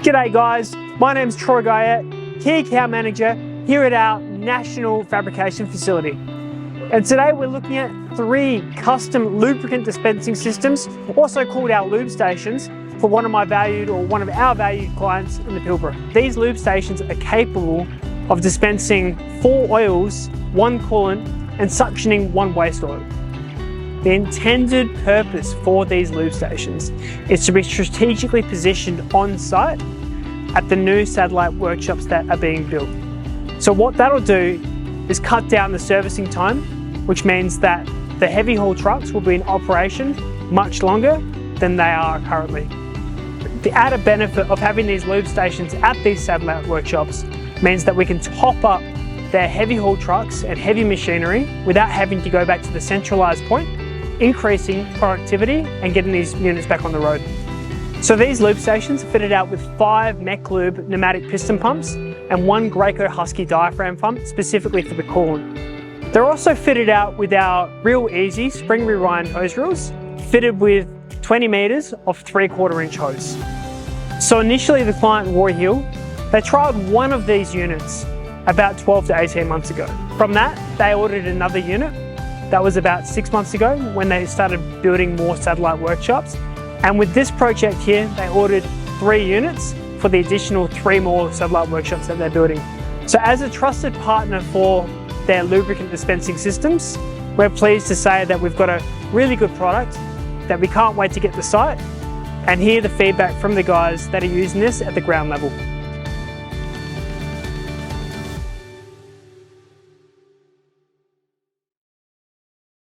G'day guys, my name's Troy Guyette, Key Account Manager here at our National Fabrication Facility. And today we're looking at 3 custom lubricant dispensing systems, also called our Lubestations, for one of our valued clients in the Pilbara. These Lubestations are capable of dispensing 4 oils, 1 coolant, and suctioning 1 waste oil. The intended purpose for these Lubestations is to be strategically positioned on site at the new satellite workshops that are being built. So what that'll do is cut down the servicing time, which means that the heavy haul trucks will be in operation much longer than they are currently. The added benefit of having these Lubestations at these satellite workshops means that we can top up their heavy haul trucks and heavy machinery without having to go back to the centralised point, increasing productivity and getting these units back on the road. So these Lubestations are fitted out with 5 Mech Lube pneumatic piston pumps and 1 Graco Husky diaphragm pump specifically for the coolant. They're also fitted out with our Real Easy spring rewind hose reels, fitted with 20 metres of 3/4 inch hose. So initially the client Roy Hill, they trialled one of these units about 12 to 18 months ago. From that, they ordered another unit. That was about 6 months ago when they started building more satellite workshops. And with this project here, they ordered 3 units for the additional 3 more satellite workshops that they're building. So as a trusted partner for their lubricant dispensing systems, we're pleased to say that we've got a really good product that we can't wait to get to site and hear the feedback from the guys that are using this at the ground level.